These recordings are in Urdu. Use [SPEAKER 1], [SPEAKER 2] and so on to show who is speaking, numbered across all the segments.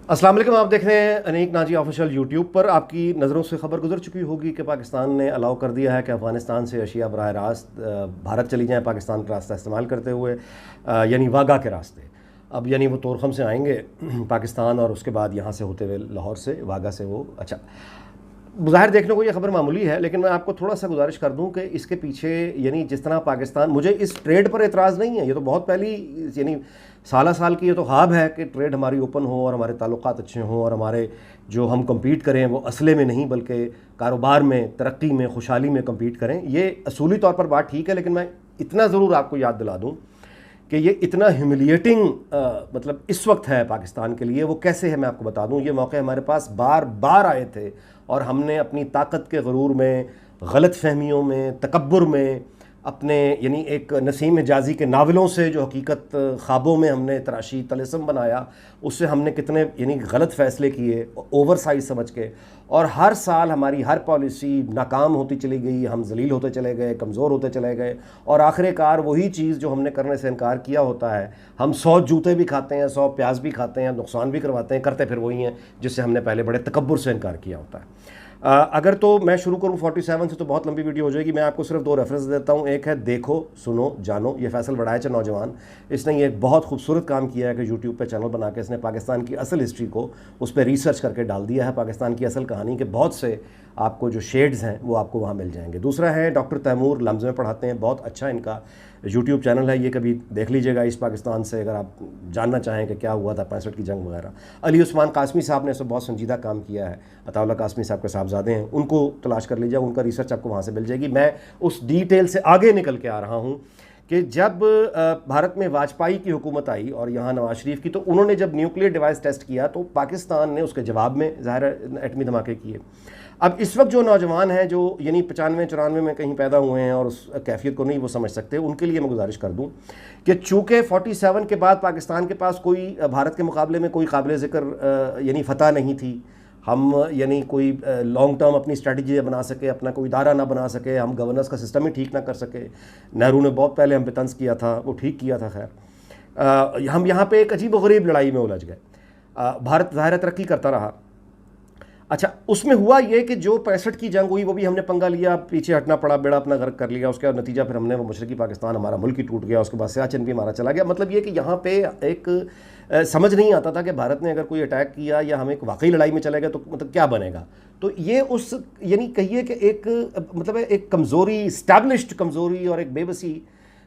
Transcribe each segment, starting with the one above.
[SPEAKER 1] السلام علیکم، آپ دیکھ رہے ہیں انیک ناجی آفیشیل یوٹیوب پر. آپ کی نظروں سے خبر گزر چکی ہوگی کہ پاکستان نے الاؤ کر دیا ہے کہ افغانستان سے اشیاء براہ راست بھارت چلی جائیں پاکستان کا راستہ استعمال کرتے ہوئے، یعنی واگا کے راستے. اب یعنی وہ تورخم سے آئیں گے پاکستان، اور اس کے بعد یہاں سے ہوتے ہوئے لاہور سے واگا سے وہ ظاہر دیکھنے کو یہ خبر معمولی ہے، لیکن میں آپ کو تھوڑا سا گزارش کر دوں کہ اس کے پیچھے یعنی جس طرح پاکستان، مجھے اس ٹریڈ پر اعتراض نہیں ہے، یہ تو بہت پہلی یعنی سالہ سال کی یہ تو خواب ہے کہ ٹریڈ ہماری اوپن ہو اور ہمارے تعلقات اچھے ہوں اور ہمارے جو ہم کمپیٹ کریں وہ اسلحے میں نہیں بلکہ کاروبار میں، ترقی میں، خوشحالی میں کمپیٹ کریں. یہ اصولی طور پر بات ٹھیک ہے، لیکن میں اتنا ضرور آپ کو یاد دلا دوں کہ یہ اتنا ہیوملیٹنگ مطلب اس وقت ہے پاکستان کے لیے. وہ کیسے ہے میں آپ کو بتا دوں. یہ موقع ہمارے پاس بار بار آئے تھے اور ہم نے اپنی طاقت کے غرور میں، غلط فہمیوں میں، تکبر میں، اپنے یعنی ایک نسیم حجازی کے ناولوں سے جو حقیقت خوابوں میں ہم نے تراشی، طلسم بنایا، اس سے ہم نے کتنے یعنی غلط فیصلے کیے اوور سائز سمجھ کے، اور ہر سال ہماری ہر پالیسی ناکام ہوتی چلی گئی، ہم ذلیل ہوتے چلے گئے، کمزور ہوتے چلے گئے، اور آخر کار وہی چیز جو ہم نے کرنے سے انکار کیا ہوتا ہے، ہم 100 جوتے بھی کھاتے ہیں، 100 پیاز بھی کھاتے ہیں، نقصان بھی کرواتے ہیں، کرتے پھر وہی ہیں جس سے ہم نے پہلے بڑے تکبر سے انکار کیا ہوتا ہے. اگر تو میں شروع کروں 47 سے تو بہت لمبی ویڈیو ہو جائے گی. میں آپ کو صرف 2 ریفرنس دیتا ہوں. ایک ہے دیکھو سنو جانو، یہ فیصل وڑائچ نوجوان، اس نے یہ ایک بہت خوبصورت کام کیا ہے کہ یوٹیوب پہ چینل بنا کے اس نے پاکستان کی اصل ہسٹری کو اس پہ ریسرچ کر کے ڈال دیا ہے، پاکستان کی اصل کہانی کے بہت سے آپ کو جو شیڈز ہیں وہ آپ کو وہاں مل جائیں گے. دوسرا ہے ڈاکٹر تیمور، لمز میں پڑھاتے ہیں، بہت اچھا ان کا یوٹیوب چینل ہے، یہ کبھی دیکھ لیجیے گا اس پاکستان سے اگر آپ جاننا چاہیں کہ کیا ہوا تھا 65 کی جنگ وغیرہ. علی عثمان قاسمی صاحب نے اس سے بہت سنجیدہ کام کیا ہے، عطا اللہ قاسمی صاحب کے صاحبزادے ہیں، ان کو تلاش کر لیجیے، ان کا ریسرچ آپ کو وہاں سے مل جائے گی. میں اس ڈیٹیل سے آگے نکل کے آ رہا ہوں کہ جب بھارت میں واجپائی کی حکومت آئی اور یہاں نواز شریف کی، تو انہوں نے جب نیوکلیئر ڈیوائس ٹیسٹ کیا تو پاکستان نے اس کے جواب میں ظاہر ایٹمی دھماکے کیے. اب اس وقت جو نوجوان ہیں جو یعنی 95-94 میں کہیں پیدا ہوئے ہیں اور اس کیفیت کو نہیں وہ سمجھ سکتے، ان کے لیے میں گزارش کر دوں کہ چونکہ 47 کے بعد پاکستان کے پاس کوئی بھارت کے مقابلے میں کوئی قابل ذکر یعنی فتح نہیں تھی، ہم یعنی کوئی لانگ ٹرم اپنی اسٹریٹجی بنا سکے، اپنا کوئی ادارہ نہ بنا سکے، ہم گورننس کا سسٹم ہی ٹھیک نہ کر سکے. نہرو نے بہت پہلے ہم پہ طنز کیا تھا، وہ ٹھیک کیا تھا. خیر ہم یہاں پہ ایک عجیب و غریب لڑائی میں الجھ گئے. بھارت ظاہر ترقی کرتا رہا. اچھا اس میں ہوا یہ کہ جو 65 کی جنگ ہوئی وہ بھی ہم نے پنگا لیا، پیچھے ہٹنا پڑا، بیڑا اپنا غرق کر لیا. اس کا نتیجہ پھر ہم نے وہ مشرقی پاکستان، ہمارا ملک ہی ٹوٹ گیا، اس کے بعد سیاچن بھی ہمارا چلا گیا. مطلب یہ کہ یہاں پہ ایک سمجھ نہیں آتا تھا کہ بھارت نے اگر کوئی اٹیک کیا یا ہم ایک واقعی لڑائی میں چلے گئے تو مطلب کیا بنے گا. تو یہ اس یعنی کہیے کہ ایک مطلب ایک کمزوری، اسٹیبلشڈ کمزوری اور ایک بے بسی،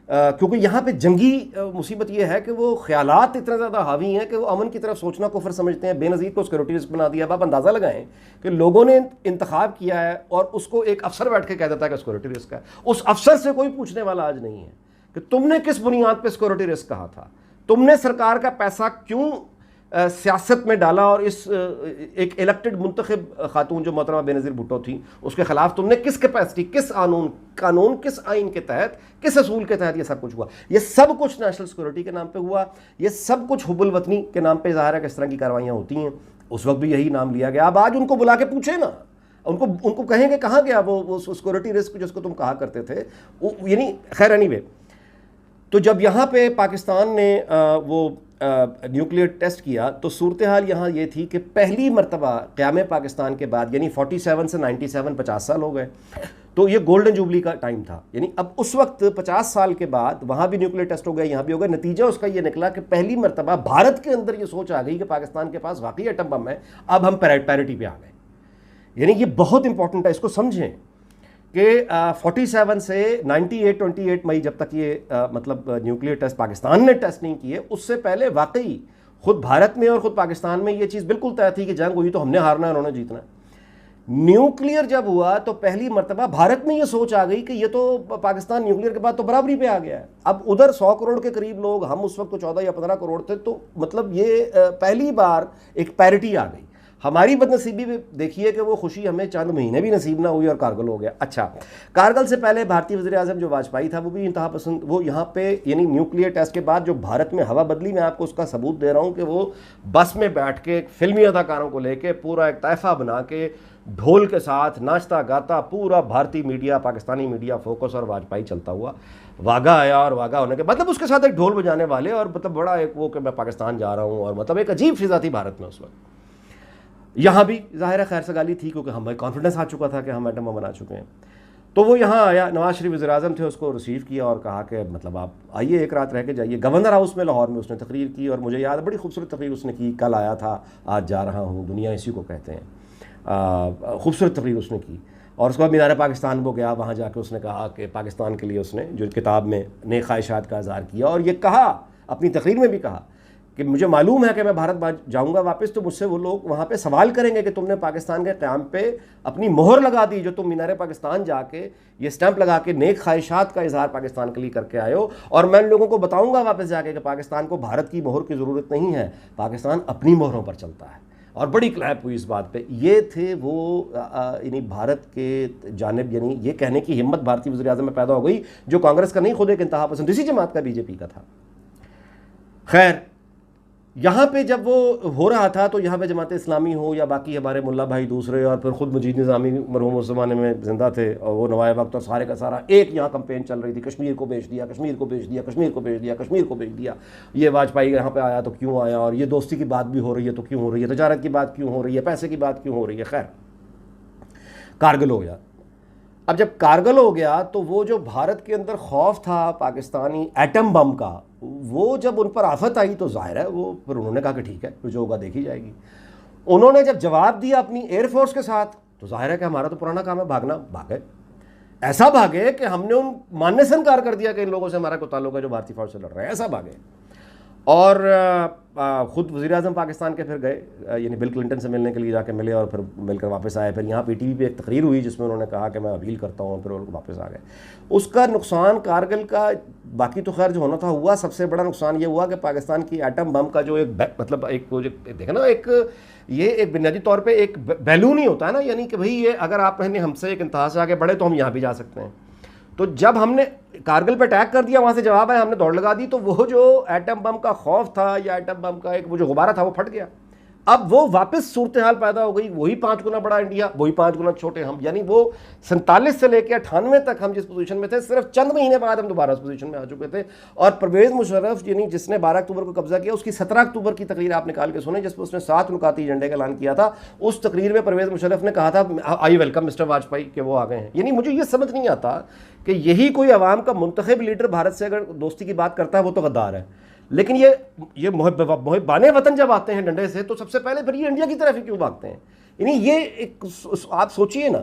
[SPEAKER 1] کیونکہ یہاں پہ جنگی مصیبت یہ ہے کہ وہ خیالات اتنے زیادہ حاوی ہیں کہ وہ امن کی طرف سوچنا کفر سمجھتے ہیں. بے نظیر کو سیکورٹی رسک بنا دیا. اب آپ اندازہ لگائیں کہ لوگوں نے انتخاب کیا ہے اور اس کو ایک افسر بیٹھ کے کہہ دیتا ہے کہ سیکورٹی رسک ہے. اس افسر سے کوئی پوچھنے والا آج نہیں ہے کہ تم نے کس بنیاد پہ سیکورٹی رسک کہا تھا، تم نے سرکار کا پیسہ کیوں سیاست میں ڈالا، اور اس ایک الیکٹڈ منتخب خاتون جو محترمہ بے نظیر بھٹو تھی اس کے خلاف تم نے کس کیپیسٹی، کس قانون، کس آئین کے تحت، کس اصول کے تحت یہ سب کچھ ہوا. یہ سب کچھ نیشنل سیکورٹی کے نام پہ ہوا. یہ سب کچھ حب الوطنی کے نام پہ ظاہر ہے کہ اس طرح کی کاروائیاں ہوتی ہیں. اس وقت بھی یہی نام لیا گیا. اب آج ان کو بلا کے پوچھیں نا، ان کو کہیں کہ کہاں گیا وہ سیکورٹی رسک جس کو تم کہا کرتے تھے. یعنی خیر اینی وے، تو جب یہاں پہ پاکستان نے وہ نیوکلیئر ٹیسٹ کیا تو صورتحال یہاں یہ تھی کہ پہلی مرتبہ قیام پاکستان کے بعد، یعنی 47 سے 97 50 سال ہو گئے، تو یہ گولڈن جوبلی کا ٹائم تھا. یعنی اب اس وقت 50 سال کے بعد وہاں بھی نیوکلیئر ٹیسٹ ہو گیا، یہاں بھی ہو گیا. نتیجہ اس کا یہ نکلا کہ پہلی مرتبہ بھارت کے اندر یہ سوچ آ گئی کہ پاکستان کے پاس واقعی ایٹم بم ہے، اب ہم پیرٹی پہ آ گئے. یعنی یہ بہت امپورٹنٹ ہے، اس کو سمجھیں کہ 47 سے 28 مئی جب تک یہ مطلب نیوکلیئر ٹیسٹ پاکستان نے ٹیسٹ نہیں کیے، اس سے پہلے واقعی خود بھارت میں اور خود پاکستان میں یہ چیز بالکل طے تھی کہ جنگ ہوئی تو ہم نے ہارنا ہے، انہوں نے جیتنا ہے. نیوکلیئر جب ہوا تو پہلی مرتبہ بھارت میں یہ سوچ آ گئی کہ یہ تو پاکستان نیوکلیئر کے بعد تو برابری پہ آ گیا ہے. اب ادھر 100 کروڑ کے قریب لوگ، ہم اس وقت تو 14 یا 15 کروڑ تھے، تو مطلب یہ پہلی بار ایک پیرٹی آ گئی. ہماری بدنصیبی بھی دیکھیے کہ وہ خوشی ہمیں چند مہینے بھی نصیب نہ ہوئی اور کارگل ہو گیا. اچھا کارگل سے پہلے بھارتی وزیر اعظم جو واجپائی تھا وہ بھی انتہا پسند. وہ یہاں پہ یعنی نیوکلیئر ٹیسٹ کے بعد جو بھارت میں ہوا بدلی، میں آپ کو اس کا ثبوت دے رہا ہوں کہ وہ بس میں بیٹھ کے فلمی اداکاروں کو لے کے پورا ایک طائفہ بنا کے ڈھول کے ساتھ ناچتا گاتا پورا بھارتی میڈیا، پاکستانی میڈیا فوکس اور واجپائی چلتا ہوا. واگا آیا اور واگا ہونے کے مطلب اس کے ساتھ ایک ڈھول بجانے والے اور مطلب بڑا ایک وہ کہ میں پاکستان جا رہا ہوں، اور مطلب ایک عجیب فضا تھی بھارت میں اس وقت۔ یہاں بھی ظاہر ہے خیر سگالی تھی کیونکہ ہمیں کانفیڈنس آ چکا تھا کہ ہم ایٹم بم بنا چکے ہیں۔ تو وہ یہاں آیا، نواز شریف وزیر اعظم تھے، اس کو ریسیو کیا اور کہا کہ مطلب آپ آئیے ایک رات رہ کے جائیے۔ گورنر ہاؤس میں لاہور میں اس نے تقریر کی، اور مجھے یاد ہے بڑی خوبصورت تقریر اس نے کی، کل آیا تھا آج جا رہا ہوں، دنیا اسی کو کہتے ہیں، خوبصورت تقریر اس نے کی۔ اور اس کے بعد مینار پاکستان وہ گیا، وہاں جا کے اس نے کہا کہ پاکستان کے لیے اس نے جو کتاب میں نیک خواہشات کا اظہار کیا، اور یہ کہا اپنی تقریر میں بھی کہا کہ مجھے معلوم ہے کہ میں بھارت جاؤں گا واپس تو مجھ سے وہ لوگ وہاں پہ سوال کریں گے کہ تم نے پاکستان کے قیام پہ اپنی مہر لگا دی، جو تم مینار پاکستان جا کے یہ سٹیمپ لگا کے نیک خواہشات کا اظہار پاکستان کے لیے کر کے آئے ہو، اور میں ان لوگوں کو بتاؤں گا واپس جا کے کہ پاکستان کو بھارت کی مہر کی ضرورت نہیں ہے، پاکستان اپنی مہروں پر چلتا ہے۔ اور بڑی کلیپ ہوئی اس بات پہ۔ یہ تھے وہ یعنی بھارت کے جانب، یعنی یہ کہنے کی ہمت بھارتی وزیر اعظم میں پیدا ہو گئی جو کانگریس کا نہیں، خود ایک انتہا پسند اسی جماعت کا، بی جے پی کا تھا۔ خیر یہاں پہ جب وہ ہو رہا تھا تو یہاں پہ جماعت اسلامی ہو یا باقی ہمارے ملا بھائی دوسرے، اور پھر خود مجید نظامی مرحوم اس زمانے میں زندہ تھے، اور وہ نوائے وقت، اور سارے کا سارا ایک یہاں کمپین چل رہی تھی، کشمیر کو بیچ دیا، کشمیر کو بیچ دیا، کشمیر کو بیچ دیا، کشمیر کو بیچ دیا، یہ واجپئی یہاں پہ آیا تو کیوں آیا، اور یہ دوستی کی بات بھی ہو رہی ہے تو کیوں ہو رہی ہے، تجارت کی بات کیوں ہو رہی ہے، پیسے کی بات کیوں ہو رہی ہے۔ خیر کارگل ہو گیا۔ اب جب کارگل ہو گیا تو وہ جو بھارت کے اندر خوف تھا پاکستانی ایٹم بم کا، وہ جب ان پر آفت آئی تو ظاہر ہے وہ پھر انہوں نے کہا کہ ٹھیک ہے پھر جو ہوگا دیکھی جائے گی۔ انہوں نے جب جواب دیا اپنی ایئر فورس کے ساتھ تو ظاہر ہے کہ ہمارا تو پرانا کام ہے بھاگنا، بھاگے، ایسا بھاگے کہ ہم نے ان ماننے سے انکار کر دیا کہ ان لوگوں سے ہمارا کوئی تعلق ہے جو بھارتی فوج سے لڑ رہے ہیں، ایسا بھاگے۔ اور خود وزیر اعظم پاکستان کے پھر گئے، یعنی بل کلنٹن سے ملنے کے لیے جا کے ملے، اور پھر مل کر واپس آئے۔ پھر یہاں پی ٹی وی پہ ایک تقریر ہوئی جس میں انہوں نے کہا کہ میں اپیل کرتا ہوں، پھر وہ واپس آ گئے۔ اس کا نقصان کارگل کا باقی تو خیر جو ہونا تھا ہوا، سب سے بڑا نقصان یہ ہوا کہ پاکستان کی ایٹم بم کا جو ایک مطلب ایک دیکھیں نا، ایک یہ ایک بنیادی طور پہ ایک بیلون ہی ہوتا ہے نا، یعنی کہ بھئی یہ اگر آپ نے ہم سے ایک انتہا سے آگے بڑھے تو ہم یہاں بھی جا سکتے ہیں۔ تو جب ہم نے کارگل پہ اٹیک کر دیا، وہاں سے جواب آیا، ہم نے دوڑ لگا دی، تو وہ جو ایٹم بم کا خوف تھا یا ایٹم بم کا ایک وہ جو غبارہ تھا وہ پھٹ گیا۔ اب وہ واپس صورتحال پیدا ہو گئی، وہی 5 گنا بڑا انڈیا، وہی 5 گنا چھوٹے ہم، یعنی وہ 47 سے لے کے 98 تک ہم جس پوزیشن میں تھے، صرف چند مہینے بعد ہم دوبارہ اس پوزیشن میں آ چکے تھے۔ اور پرویز مشرف یعنی جس نے 12 اکتوبر کو قبضہ کیا، اس کی 17 اکتوبر کی تقریر آپ نکال کے سنیں جس میں اس نے 7 نکاتی ایجنڈے کا اعلان کیا تھا۔ اس تقریر میں پرویز مشرف نے کہا تھا آئی ویلکم مسٹر واجپئی کہ وہ آ گئے ہیں۔ یعنی مجھے یہ سمجھ نہیں آتا کہ یہی کوئی عوام کا منتخب لیڈر بھارت سے اگر دوستی کی بات کرتا ہے وہ تو غدار ہے، لیکن یہ محبان وطن جب آتے ہیں ڈنڈے سے تو سب سے پہلے پھر یہ انڈیا کی طرف ہی کیوں بھاگتے ہیں؟ یعنی یہ ایک آپ سوچئے نا۔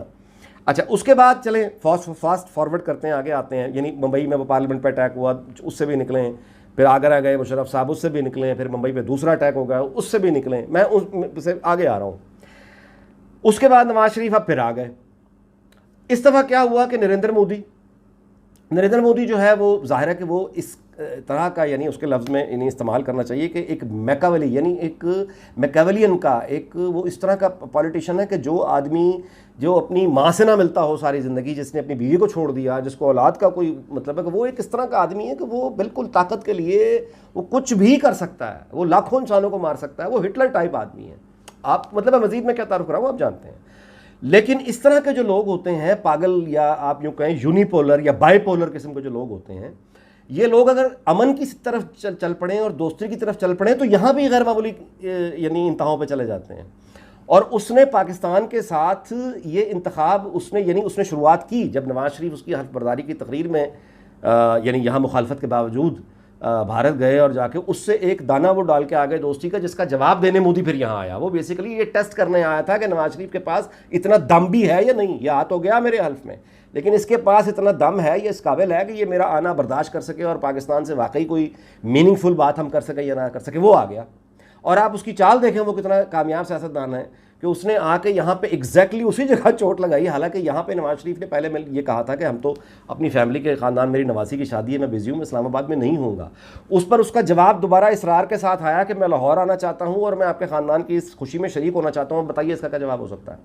[SPEAKER 1] اچھا اس کے بعد چلیں فاسٹ فارورڈ کرتے ہیں، آگے آتے ہیں، یعنی ممبئی میں وہ پارلیمنٹ پہ اٹیک ہوا، اس سے بھی نکلیں، پھر آگرہ گئے مشرف صاحب، اس سے بھی نکلیں، پھر ممبئی پہ دوسرا اٹیک ہو گیا، اس سے بھی نکلیں، میں اس سے آگے آ رہا ہوں۔ اس کے بعد نواز شریف اب پھر آ گئے۔ اس دفعہ کیا ہوا کہ نریندر مودی جو ہے وہ ظاہر ہے کہ وہ اس طرح کا، یعنی اس کے لفظ میں انہیں استعمال کرنا چاہیے کہ ایک میکاولی، یعنی ایک میکاولین کا ایک وہ اس طرح کا پولیٹیشین ہے کہ جو آدمی جو اپنی ماں سے نہ ملتا ہو ساری زندگی، جس نے اپنی بیوی کو چھوڑ دیا، جس کو اولاد کا کوئی مطلب ہے، کہ وہ ایک اس طرح کا آدمی ہے کہ وہ بالکل طاقت کے لیے وہ کچھ بھی کر سکتا ہے، وہ لاکھوں انسانوں کو مار سکتا ہے، وہ ہٹلر ٹائپ آدمی ہے۔ آپ مطلب مزید میں کیا تعارف کراؤں آپ جانتے ہیں۔ لیکن اس طرح کے جو لوگ ہوتے ہیں پاگل، یا آپ یوں کہیں یونیپولر یا بائی پولر قسم کے جو لوگ ہوتے ہیں، یہ لوگ اگر امن کی طرف چل پڑیں اور دوستی کی طرف چل پڑیں تو یہاں بھی غیر معمولی یعنی انتہاؤں پہ چلے جاتے ہیں۔ اور اس نے پاکستان کے ساتھ یہ انتخاب اس نے شروعات کی جب نواز شریف اس کی حلف برداری کی تقریر میں یعنی یہاں مخالفت کے باوجود بھارت گئے اور جا کے اس سے ایک دانہ وہ ڈال کے آگئے دوستی کا، جس کا جواب دینے مودی پھر یہاں آیا۔ وہ بیسیکلی یہ ٹیسٹ کرنے آیا تھا کہ نواز شریف کے پاس اتنا دم بھی ہے یا نہیں، یہ آ تو گیا میرے حلف میں، لیکن اس کے پاس اتنا دم ہے، یہ اس قابل ہے کہ یہ میرا آنا برداشت کر سکے اور پاکستان سے واقعی کوئی میننگ فل بات ہم کر سکیں یا نہ کر سکیں۔ وہ آ گیا، اور آپ اس کی چال دیکھیں وہ کتنا کامیاب سیاستدان ہے کہ اس نے آ کے یہاں پہ ایگزیکٹلی اسی جگہ چوٹ لگائی۔ حالانکہ یہاں پہ نواز شریف نے پہلے میں یہ کہا تھا کہ ہم تو اپنی فیملی کے خاندان، میری نواسی کی شادی ہے، میں بزی ہوں، میں اسلام آباد میں نہیں ہوں گا۔ اس پر اس کا جواب دوبارہ اصرار کے ساتھ آیا کہ میں لاہور آنا چاہتا ہوں اور میں آپ کے خاندان کی اس خوشی میں شریک ہونا چاہتا ہوں، بتائیے اس کا کیا جواب ہو سکتا ہے؟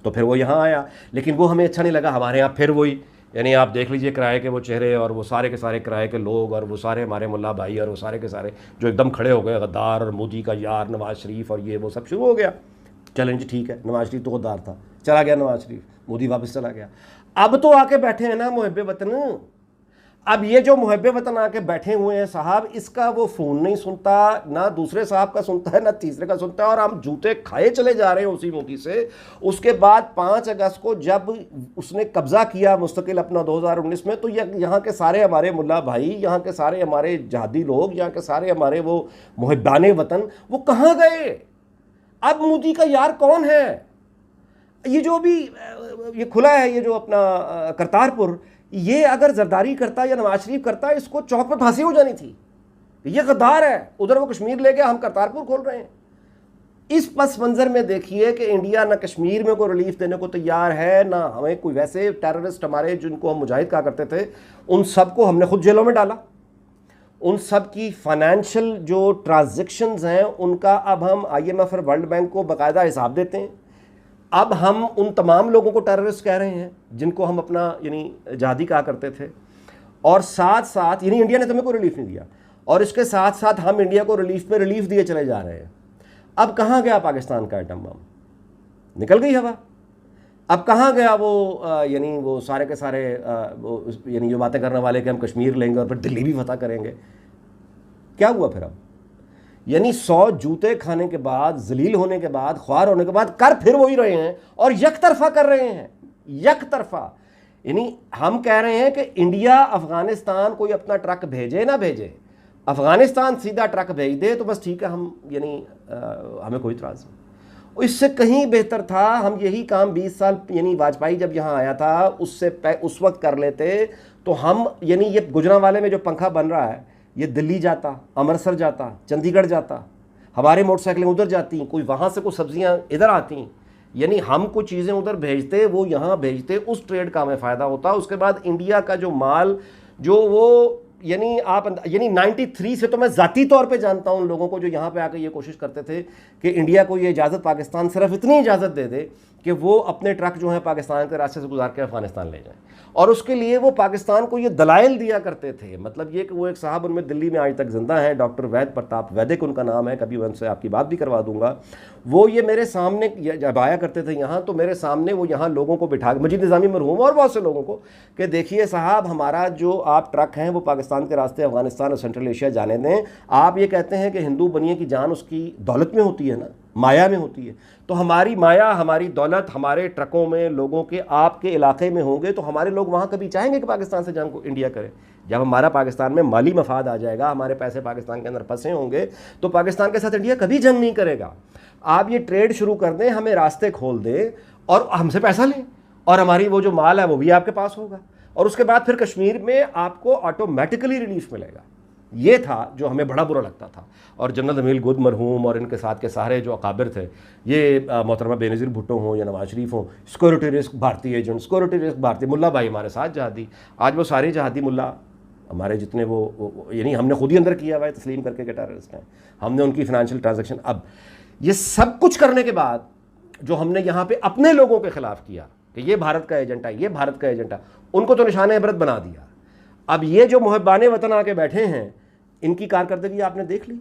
[SPEAKER 1] تو پھر وہ یہاں آیا، لیکن وہ ہمیں اچھا نہیں لگا۔ ہمارے یہاں پھر وہی، یعنی آپ دیکھ لیجئے کرائے کے وہ چہرے اور وہ سارے کے سارے کرائے کے لوگ اور وہ سارے ہمارے ملا بھائی اور وہ سارے کے سارے جو ایک دم کھڑے ہو گئے، غدار اور مودی کا یار نواز شریف، اور یہ وہ سب شروع ہو گیا۔ چلیں جی ٹھیک ہے، نواز شریف تو غدار تھا، چلا گیا نواز شریف، مودی واپس چلا گیا۔ اب تو آ کے بیٹھے ہیں نا محب وطن، اب یہ جو محب وطن آ کے بیٹھے ہوئے ہیں صاحب، اس کا وہ فون نہیں سنتا، نہ دوسرے صاحب کا سنتا ہے، نہ تیسرے کا سنتا ہے، اور ہم جوتے کھائے چلے جا رہے ہیں اسی موقع سے۔ اس کے بعد 5 اگست کو جب اس نے قبضہ کیا مستقل اپنا 2019 میں، تو یہاں کے سارے ہمارے ملا بھائی، یہاں کے سارے ہمارے جہادی لوگ، یہاں کے سارے ہمارے وہ محبان وطن، وہ کہاں گئے؟ اب مودی کا یار کون ہے؟ یہ جو بھی یہ کھلا ہے، یہ جو اپنا کرتارپور، یہ اگر زرداری کرتا یا نواز شریف کرتا، اس کو چوک پہ پھانسی ہو جانی تھی۔ یہ غدار ہے، ادھر وہ کشمیر لے گیا، ہم کرتارپور کھول رہے ہیں۔ اس پس منظر میں دیکھیے کہ انڈیا نہ کشمیر میں کوئی ریلیف دینے کو تیار ہے، نہ ہمیں کوئی ویسے ٹیررسٹ ہمارے جن کو ہم مجاہد کہا کرتے تھے، ان سب کو ہم نے خود جیلوں میں ڈالا۔ ان سب کی فائنینشیل جو ٹرانزیکشنز ہیں ان کا اب ہم IMF اور ورلڈ بینک کو باقاعدہ حساب دیتے ہیں۔ اب ہم ان تمام لوگوں کو ٹیررسٹ کہہ رہے ہیں جن کو ہم اپنا جہادی کہا کرتے تھے، اور ساتھ ساتھ انڈیا نے تو ہمیں کوئی ریلیف نہیں دیا، اور اس کے ساتھ ساتھ ہم انڈیا کو ریلیف پہ ریلیف دیے چلے جا رہے ہیں۔ اب کہاں گیا پاکستان کا ایٹم بم؟ نکل گئی ہوا۔ اب کہاں گیا وہ سارے کے سارے جو باتیں کرنے والے کہ ہم کشمیر لیں گے اور پھر دلی بھی فتح کریں گے؟ کیا ہوا پھر؟ اب 100 جوتے کھانے کے بعد، ذلیل ہونے کے بعد، خوار ہونے کے بعد کر پھر وہی رہے ہیں، اور یک طرفہ کر رہے ہیں، یک طرفہ۔ ہم کہہ رہے ہیں کہ انڈیا افغانستان کوئی اپنا ٹرک بھیجے نہ بھیجے، افغانستان سیدھا ٹرک بھیج دے تو بس ٹھیک ہے، ہم ہمیں کوئی اعتراض نہیں۔ اس سے کہیں بہتر تھا ہم یہی کام 20 سال واجپئی جب یہاں آیا تھا اس وقت کر لیتے، تو ہم یہ گجرانوالے میں جو پنکھا بن رہا ہے، یہ دلی جاتا، امرتسر جاتا، چندی گڑھ جاتا، ہماری موٹر سائیکلیں ادھر جاتی، کوئی وہاں سے کوئی سبزیاں ادھر آتی، ہم کچھ چیزیں ادھر بھیجتے، وہ یہاں بھیجتے، اس ٹریڈ کا ہمیں فائدہ ہوتا۔ اس کے بعد انڈیا کا جو مال جو وہ آپ 93 سے تو میں ذاتی طور پہ جانتا ہوں ان لوگوں کو جو یہاں پہ آ کے یہ کوشش کرتے تھے کہ انڈیا کو یہ اجازت، پاکستان صرف اتنی اجازت دے دے کہ وہ اپنے ٹرک جو ہیں پاکستان کے راستے سے گزار کے افغانستان لے جائیں، اور اس کے لیے وہ پاکستان کو یہ دلائل دیا کرتے تھے۔ مطلب یہ کہ وہ ایک صاحب ان میں دلی میں آج تک زندہ ہیں، ڈاکٹر وید پرتاپ ویدک ان کا نام ہے، کبھی میں ان سے آپ کی بات بھی کروا دوں گا۔ وہ یہ میرے سامنے جب آیا کرتے تھے یہاں، تو میرے سامنے وہ یہاں لوگوں کو بٹھا کے، مجید نظامی مرحوم اور بہت سے لوگوں کو، کہ دیکھیے صاحب ہمارا جو آپ ٹرک ہیں وہ پاکستان کے راستے افغانستان اور سینٹرل ایشیا جانے دیں۔ آپ یہ کہتے ہیں کہ ہندو بنیے کی جان اس کی دولت میں ہوتی ہے نا، مایا میں ہوتی ہے، تو ہماری مایا، ہماری دولت ہمارے ٹرکوں میں لوگوں کے، آپ کے علاقے میں ہوں گے، تو ہمارے لوگ وہاں کبھی چاہیں گے کہ پاکستان سے جنگ کو انڈیا کرے؟ جب ہمارا پاکستان میں مالی مفاد آ جائے گا، ہمارے پیسے پاکستان کے اندر پھنسے ہوں گے، تو پاکستان کے ساتھ انڈیا کبھی جنگ نہیں کرے گا۔ آپ یہ ٹریڈ شروع کر دیں، ہمیں راستے کھول دیں اور ہم سے پیسہ لیں، اور ہماری وہ جو مال ہے وہ بھی آپ کے پاس ہوگا، اور اس کے بعد پھر کشمیر میں آپ کو آٹومیٹکلی ریلیف ملے گا۔ یہ تھا جو ہمیں بڑا برا لگتا تھا۔ اور جنرل امیل گود مرحوم اور ان کے ساتھ کے سارے جو اکابر تھے، یہ محترمہ بے نظیر بھٹو ہوں یا نواز شریف ہوں، سیکورٹی رسک بھارتی ایجنٹ، سیکورٹی رسک بھارتی، ملا بھائی ہمارے ساتھ جہادی، آج وہ سارے جہادی ملا ہمارے جتنے وہ ہم نے خود ہی اندر کیا ہوا ہے تسلیم کر کے کہ ٹیررسٹ ہیں، ہم نے ان کی فائنینشیل ٹرانزیکشن۔ اب یہ سب کچھ کرنے کے بعد جو ہم نے یہاں پہ اپنے لوگوں کے خلاف کیا کہ یہ بھارت کا ایجنٹ ہے، یہ بھارت کا ایجنٹ ہے، ان کو تو نشان عبرت بنا دیا۔ اب یہ جو محبان وطن آ کے بیٹھے ہیں، ان کی کارکردگی آپ نے دیکھ لی۔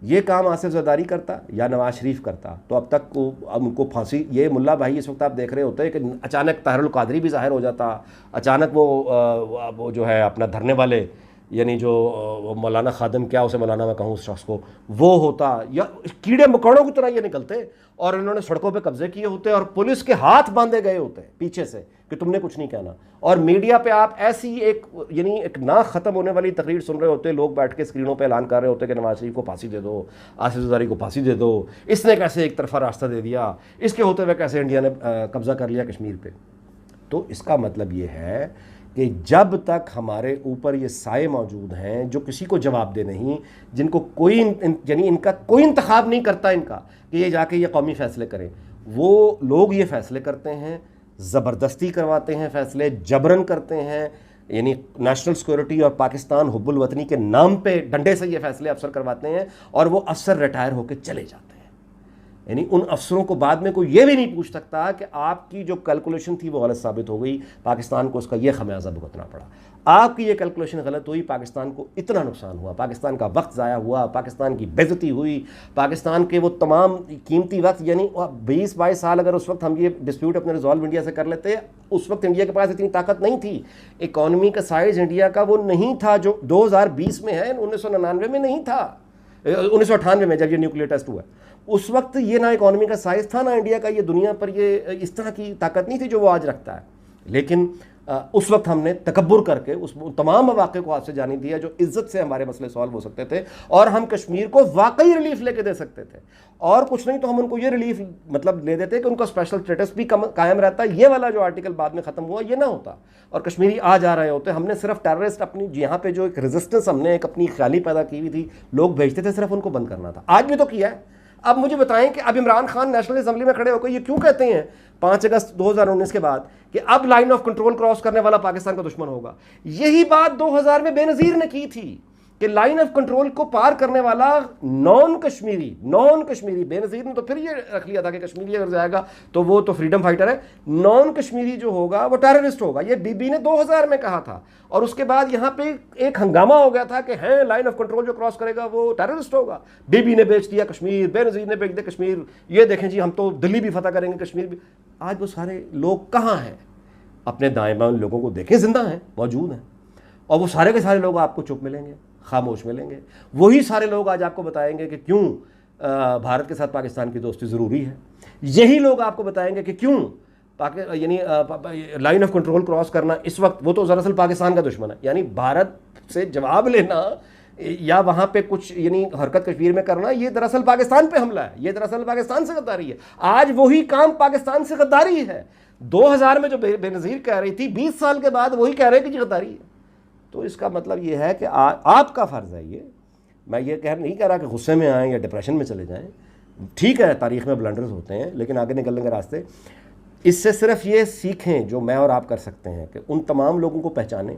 [SPEAKER 1] یہ کام آصف زرداری کرتا یا نواز شریف کرتا تو اب تک اب ان کو پھانسی، یہ ملا بھائی اس وقت آپ دیکھ رہے ہوتے کہ اچانک طاہر القادری بھی ظاہر ہو جاتا، اچانک وہ جو ہے اپنا دھرنے والے جو مولانا خادم، کیا اسے مولانا میں کہوں اس شخص کو، وہ ہوتا، یا کیڑے مکوڑوں کی طرح یہ نکلتے اور انہوں نے سڑکوں پہ قبضے کیے ہوتے اور پولیس کے ہاتھ باندھے گئے ہوتے پیچھے سے کہ تم نے کچھ نہیں کہنا، اور میڈیا پہ آپ ایسی ایک نہ ختم ہونے والی تقریر سن رہے ہوتے، لوگ بیٹھ کے اسکرینوں پہ اعلان کر رہے ہوتے کہ نواز شریف کو پھانسی دے دو، آصف زرداری کو پھانسی دے دو، اس نے کیسے ایک طرفہ راستہ دے دیا، اس کے ہوتے ہوئے کیسے انڈیا نے قبضہ کر لیا کشمیر پہ۔ تو اس کا مطلب یہ ہے کہ جب تک ہمارے اوپر یہ سائے موجود ہیں جو کسی کو جواب دہ نہیں، جن کو کوئی ان کا کوئی انتخاب نہیں کرتا ان کا کہ یہ جا کے یہ قومی فیصلے کریں، وہ لوگ یہ فیصلے کرتے ہیں، زبردستی کرواتے ہیں، فیصلے جبرن کرتے ہیں، نیشنل سیکورٹی اور پاکستان حب الوطنی کے نام پہ ڈنڈے سے یہ فیصلے افسر کرواتے ہیں، اور وہ افسر ریٹائر ہو کے چلے جاتے ہیں۔ یعنی ان افسروں کو بعد میں کوئی یہ بھی نہیں پوچھ سکتا کہ آپ کی جو کیلکولیشن تھی وہ غلط ثابت ہو گئی، پاکستان کو اس کا یہ خمیازہ بھگتنا پڑا، آپ کی یہ کیلکولیشن غلط ہوئی، پاکستان کو اتنا نقصان ہوا، پاکستان کا وقت ضائع ہوا، پاکستان کی بے عزتی ہوئی، پاکستان کے وہ تمام قیمتی وقت، یعنی 20-22 سال اگر اس وقت ہم یہ ڈسپیوٹ اپنے ریزالو انڈیا سے کر لیتے، اس وقت انڈیا کے پاس اتنی طاقت نہیں تھی، اکانومی کا سائز انڈیا کا وہ نہیں تھا جو 2020 میں ہے، 1999 میں نہیں تھا، 1998 میں جب یہ نیوکلیئر ٹیسٹ ہوا، اس وقت یہ نہ اکانومی کا سائز تھا، نہ انڈیا کا یہ دنیا پر یہ اس طرح کی طاقت نہیں تھی جو وہ آج رکھتا ہے، لیکن اس وقت ہم نے تکبر کر کے اس تمام مواقع کو ہاتھ سے جانے دیا جو عزت سے ہمارے مسئلے سالو ہو سکتے تھے، اور ہم کشمیر کو واقعی ریلیف لے کے دے سکتے تھے، اور کچھ نہیں تو ہم ان کو یہ ریلیف مطلب لے دیتے کہ ان کا اسپیشل اسٹیٹس بھی قائم رہتا، یہ والا جو آرٹیکل بعد میں ختم ہوا یہ نہ ہوتا، اور کشمیری آ جا رہے ہوتے، ہم نے صرف ٹیررسٹ اپنی یہاں پہ جو ایک ریزسٹنس ہم نے ایک اپنی خیالی پیدا کی ہوئی تھی، لوگ بھیجتے تھے، صرف ان کو بند کرنا تھا، آج بھی تو کیا ہے۔ اب مجھے بتائیں کہ اب عمران خان نیشنل اسمبلی میں کھڑے ہو کے یہ کیوں کہتے ہیں 5 اگست 2019 کے بعد کہ اب لائن آف کنٹرول کراس کرنے والا پاکستان کا دشمن ہوگا؟ یہی بات 2000 میں بے نظیر نے کی تھی کہ لائن آف کنٹرول کو پار کرنے والا نان کشمیری، بے نظیر نے تو پھر یہ رکھ لیا تھا کہ کشمیری اگر جائے گا تو وہ تو فریڈم فائٹر ہے، نان کشمیری جو ہوگا وہ ٹیررسٹ ہوگا، یہ بی بی نے 2000 میں کہا تھا، اور اس کے بعد یہاں پہ ایک ہنگامہ ہو گیا تھا کہ ہے لائن آف کنٹرول جو کراس کرے گا وہ ٹیررسٹ ہوگا، بی بی نے بیچ دیا کشمیر، بے نظیر نے بیچ دیا کشمیر، یہ دیکھیں جی ہم تو دلی بھی فتح کریں گے، کشمیر بھی۔ آج وہ سارے لوگ کہاں ہیں؟ اپنے دائیں بائیں لوگوں کو دیکھیں، زندہ ہیں، موجود ہیں، اور وہ سارے کے سارے لوگ آپ کو چپ ملیں گے، خاموش ملیں گے، وہی سارے لوگ آج آپ کو بتائیں گے کہ کیوں بھارت کے ساتھ پاکستان کی دوستی ضروری ہے، یہی لوگ آپ کو بتائیں گے کہ کیوں یعنی لائن آف کنٹرول کراس کرنا اس وقت، وہ تو دراصل پاکستان کا دشمن ہے، یعنی بھارت سے جواب لینا یا وہاں پہ کچھ یعنی حرکت کشمیر میں کرنا، یہ دراصل پاکستان پہ حملہ ہے، یہ دراصل پاکستان سے غداری ہے، آج وہی کام پاکستان سے غداری ہے، 2000 میں جو بے نظیر کہہ رہی تھی، 20 سال کے بعد وہی کہہ رہے ہیں کہ یہ غداری ہے۔ تو اس کا مطلب یہ ہے کہ آپ کا فرض ہے، یہ میں یہ نہیں کہہ رہا کہ غصے میں آئیں یا ڈپریشن میں چلے جائیں، ٹھیک ہے تاریخ میں بلنڈرز ہوتے ہیں، لیکن آگے نکلنے کے راستے اس سے صرف یہ سیکھیں جو میں اور آپ کر سکتے ہیں کہ ان تمام لوگوں کو پہچانیں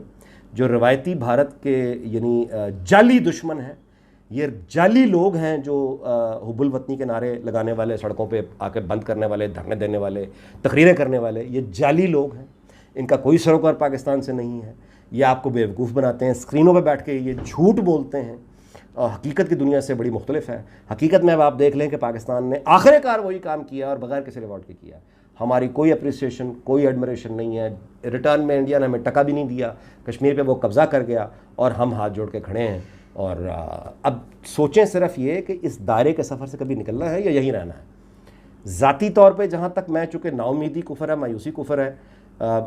[SPEAKER 1] جو روایتی بھارت کے یعنی جعلی دشمن ہیں، یہ جعلی لوگ ہیں جو حب الوطنی کے نعرے لگانے والے، سڑکوں پہ آ کے بند کرنے والے، دھرنے دینے والے، تقریریں کرنے والے، یہ جعلی لوگ ہیں، ان کا کوئی سروکار پاکستان سے نہیں ہے، یہ آپ کو بیوقوف بناتے ہیں، اسکرینوں پہ بیٹھ کے یہ جھوٹ بولتے ہیں، اور حقیقت کی دنیا سے بڑی مختلف ہے۔ حقیقت میں اب آپ دیکھ لیں کہ پاکستان نے آخر کار وہی کام کیا اور بغیر کسی ریوارڈ کے کیا، ہماری کوئی اپریسیشن، کوئی ایڈمریشن نہیں ہے، ریٹرن میں انڈیا نے ہمیں ٹکا بھی نہیں دیا، کشمیر پہ وہ قبضہ کر گیا اور ہم ہاتھ جوڑ کے کھڑے ہیں، اور اب سوچیں صرف یہ کہ اس دائرے کے سفر سے کبھی نکلنا ہے یا یہیں رہنا ہے۔ ذاتی طور پہ جہاں تک میں چونکہ نا امیدی کفر ہے، مایوسی کفر ہے،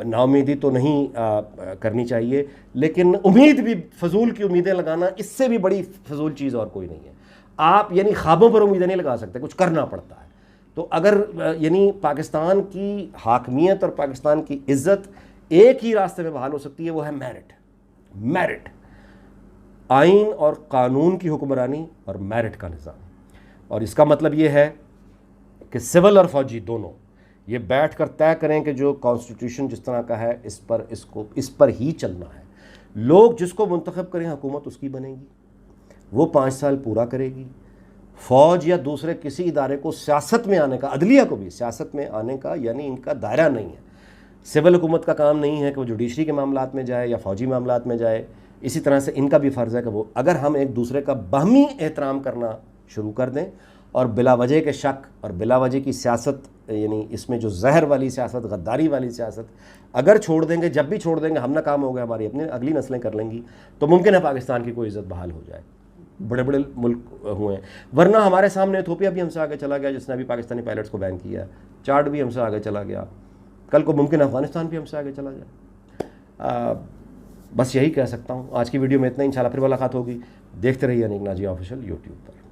[SPEAKER 1] نا امیدی تو نہیں کرنی چاہیے، لیکن امید بھی، فضول کی امیدیں لگانا اس سے بھی بڑی فضول چیز اور کوئی نہیں ہے۔ آپ یعنی خوابوں پر امیدیں نہیں لگا سکتے، کچھ کرنا پڑتا ہے۔ تو اگر یعنی پاکستان کی حاکمیت اور پاکستان کی عزت ایک ہی راستے میں بحال ہو سکتی ہے، وہ ہے میرٹ، آئین اور قانون کی حکمرانی اور میرٹ کا نظام، اور اس کا مطلب یہ ہے کہ سول اور فوجی دونوں یہ بیٹھ کر طے کریں کہ جو کانسٹیٹیوشن جس طرح کا ہے اس پر ہی چلنا ہے، لوگ جس کو منتخب کریں حکومت اس کی بنے گی، وہ 5 سال پورا کرے گی، فوج یا دوسرے کسی ادارے کو سیاست میں آنے کا، عدلیہ کو بھی سیاست میں آنے کا یعنی ان کا دائرہ نہیں ہے۔ سول حکومت کا کام نہیں ہے کہ وہ جوڈیشری کے معاملات میں جائے یا فوجی معاملات میں جائے، اسی طرح سے ان کا بھی فرض ہے کہ وہ اگر ہم ایک دوسرے کا باہمی احترام کرنا شروع کر دیں اور بلا وجہ کے شک اور بلا وجہ کی سیاست، یعنی اس میں جو زہر والی سیاست، غداری والی سیاست اگر چھوڑ دیں گے، جب بھی چھوڑ دیں گے ہم ناکام ہو گئے، ہماری اپنی اگلی نسلیں کر لیں گی، تو ممکن ہے پاکستان کی کوئی عزت بحال ہو جائے۔ بڑے بڑے ملک ہوئے ہیں، ورنہ ہمارے سامنے ایتھوپیا بھی ہم سے آگے چلا گیا جس نے ابھی پاکستانی پائلٹس کو بین کیا ہے، چاڈ بھی ہم سے آگے چلا گیا، کل کو ممکن افغانستان بھی ہم سے آگے چلا جائے۔ بس یہی کہہ سکتا ہوں۔ آج کی ویڈیو میں اتنا، انشاءاللہ پھر ملاقات ہوگی۔ دیکھتے رہیے انیک ناجی آفیشیل یوٹیوب پر۔